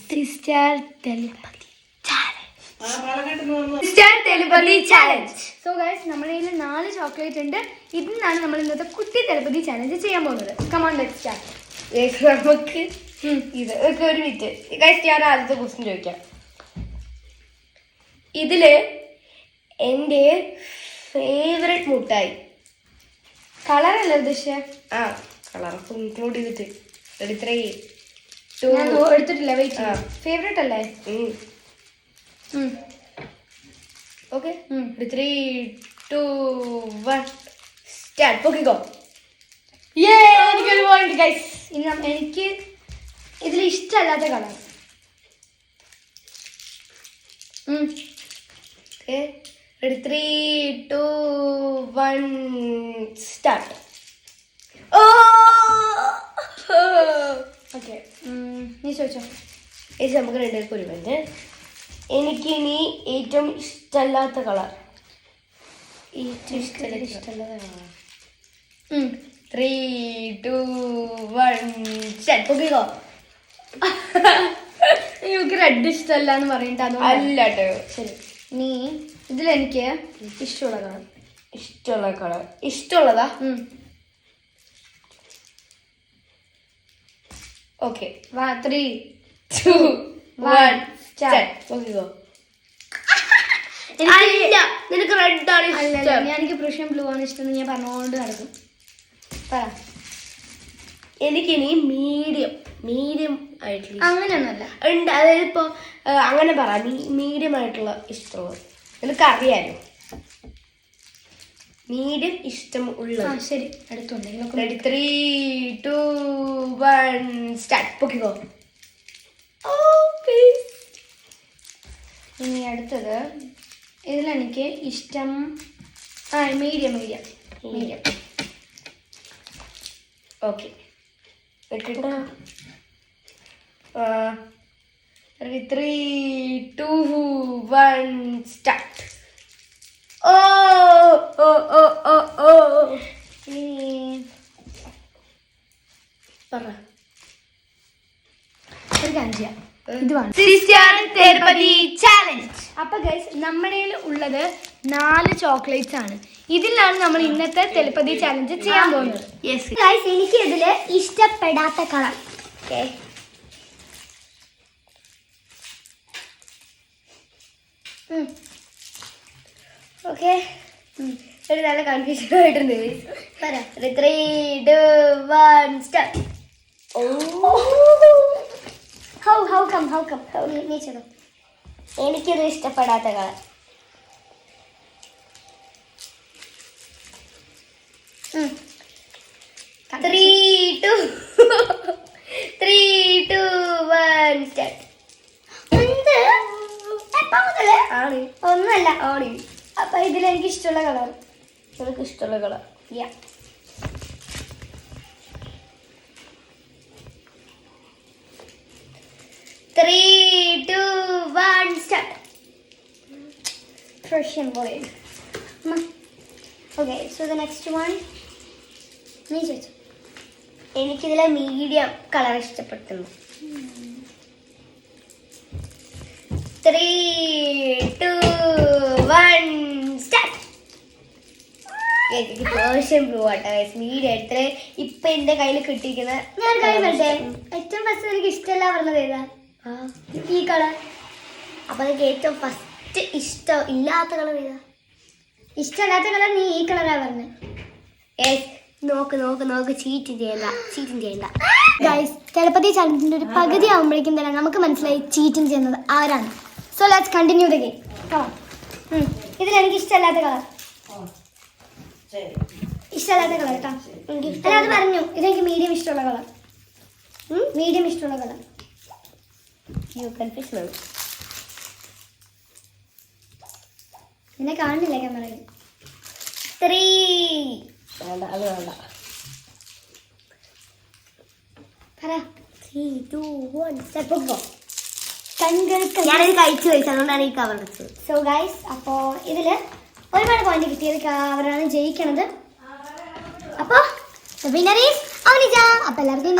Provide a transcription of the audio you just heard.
Sister Telepathy Challenge. So guys, നമ്മുടെ കയ്യിൽ 4 chocolate ഉണ്ട്. ഇതിനാണ് നമ്മൾ ഇന്നത്തെ കുട്ടി ടെലിപ്പതി ചാലഞ്ച് ചെയ്യാൻ പോകുന്നത്. Come on, let's start. നമുക്ക് ഇത് ഒരു മിനിറ്റ് ഗൈസ്, ഞാൻ ആദ്യത്തെ ക്വസ്റ്റ്യൻ ചോദിക്കാം. ഇതില് എൻ്റെ ഫേവറേറ്റ് മുട്ടായി കളർ അല്ലേ ഉദ്ദേശിച്ചേ? ആ കളർ ഇൻക്ലൂഡ് ചെയ്തിട്ട് ഞാൻ എടുത്തിട്ടില്ല. വെയിറ്റ്. ഫേവറേറ്റ് അല്ലേ? Okay, 3, 2, 1 start. പൊക്കിക്കോ. എനിക്കൊരു പോയിന്റ് ഗൈസ്. ഇനി എനിക്ക് ഇതിൽ ഇഷ്ടമല്ലാത്ത കളർ. Okay, 3, 2, 1 start. ഓക്കെ, നീ ചോദിച്ചോ. ഇത് നമുക്ക് രണ്ടുപേർക്ക് ഒരു മിനിറ്റ്. എനിക്കിനി ഏറ്റവും ഇഷ്ടമല്ലാത്ത കളർ. ഏറ്റവും ഇഷ്ടമല്ലാത്ത കളർ. 3, 2, 1 സ്റ്റാർട്ട്. പൊക്കിക്കോ. എനിക്ക് റെഡ് ഇഷ്ടമല്ല എന്ന് പറഞ്ഞിട്ട് അതോ അല്ല കേട്ടോ. ശരി, നീ ഇതിലെനിക്ക് ഇഷ്ടമുള്ള കളർ. ഇഷ്ടമുള്ളതാ? Okay, 3, 2, 1 start. പൊക്കിക്കോ. നിനക്ക് റെഡ് ആണ് ഇഷ്ടം. എനിക്ക് പ്രഷ്യം ബ്ലൂ ആണ് ഇഷ്ടം. ഞാൻ പറഞ്ഞുകൊണ്ട് നടക്കും. പറ. എനിക്കിനി മീഡിയം ആയിട്ടുള്ള അങ്ങനെയൊന്നുമല്ല ഉണ്ട്. അതായത് ഇപ്പോൾ അങ്ങനെ പറ, മീഡിയം ആയിട്ടുള്ള ഇഷ്ടമുള്ളത്. നിനക്കറിയാലോ മീഡിയം ഇഷ്ടം ഉള്ളത്. ശരി, അടുത്തുണ്ടെങ്കിൽ 3, 2, 1 സ്റ്റാർട്ട്. പൊക്കിക്കോ. ഇനി അടുത്തത് ഇതിലെനിക്ക് ഇഷ്ടം മീഡിയം. ഓക്കെ, വെക്കട്ടോ. 3, 2, 1 സ്റ്റാർട്ട്. പറ. ഒരു കാര്യം ചെയ്യാം. ഇത് വേണം. അപ്പൊ ഗൈസ്, നമ്മുടെ ഉള്ളത് 4 ചോക്ലേറ്റ്സ് ആണ്. ഇതിലാണ് നമ്മൾ ഇന്നത്തെ ടെലിപ്പതി ചാലഞ്ച് ചെയ്യാൻ പോകുന്നത്. ഗൈസ്, എനിക്ക് ഇതില് ഇഷ്ടപ്പെടാത്ത കളർ. ഓക്കെ, ഒരു നല്ല കൺഫ്യൂഷൻ ആയിട്ടുണ്ട്. 3, 2, 1 സ്റ്റാർട്ട്. How come? നീ ചെയ്തോ. എനിക്കിത് ഇഷ്ടപ്പെടാത്ത കളർ. 3, 2, 1 സ്റ്റാർട്ട്. ആണ് ഒന്നുമല്ല. ആണ്. അപ്പൊ ഇതിലെനിക്ക് ഇഷ്ടമുള്ള കളർ. നിനക്ക് ഇഷ്ടമുള്ള colour. 3, 2, 1 start. Persian boy. Okay, so the next one. നീ ചോദിച്ചു. എനിക്കിതിലെ മീഡിയം കളർ ഇഷ്ടപ്പെടുന്നു. 3, 2, 1 സ്റ്റാർട്ട്. എനിക്ക് പേർഷ്യൻ ബ്ലൂ ആട്ടോ മീഡിയം എടുത്തത് ഇപ്പൊ എന്റെ കയ്യിൽ കിട്ടിയിരിക്കുന്ന. ഞാൻ കഴിയട്ടെ. ഏറ്റവും ഫസ്റ്റ് എനിക്ക് ഇഷ്ടമല്ല പറഞ്ഞത് ഏതാ? ഈ കളർ. അപ്പൊ എനിക്ക് ഏറ്റവും ഫസ്റ്റ് ഇഷ്ടം ഇല്ലാത്ത കളർ ഏതാ? ഇഷ്ടമല്ലാത്ത കളർ നീ ഈ കളറാ പറഞ്ഞത്. നോക്ക് ചീറ്റ് ചെയ്യണ്ട. ഗൈസ്, ടെലിപ്പതി ചാലഞ്ചിന്റെ ഒരു പകുതി ആവുമ്പോഴേക്കും തന്നെ നമുക്ക് മനസ്സിലായി ചീറ്റിംഗ് ചെയ്യുന്നത് ആരാണ്. So let's continue the game. ഇതിലെനിക്ക് ഇഷ്ടമല്ലാത്ത കളർ കേട്ടോ. അത് പറഞ്ഞു. ഇതെനിക്ക് മീഡിയം ഇഷ്ടമുള്ള കളർ. എന്നെ കാണുന്നില്ല ക്യാമറയിൽ. 3 അത് വേണ്ട. പറ. 3, 2, 1 സ്റ്റാർട്ട്. ഞാനത് കഴിച്ചു അതുകൊണ്ടാണ് ഈ കവർ എടുത്തത്. സോ ഗൈസ്, അപ്പോ ഇതില് ഒരുപാട് പോയിന്റ് കിട്ടിയത് അവരാണ് ജയിക്കണത്. അപ്പൊ വിന്നർ ഈസ് അവനിജ. അപ്പൊ എല്ലാവർക്കും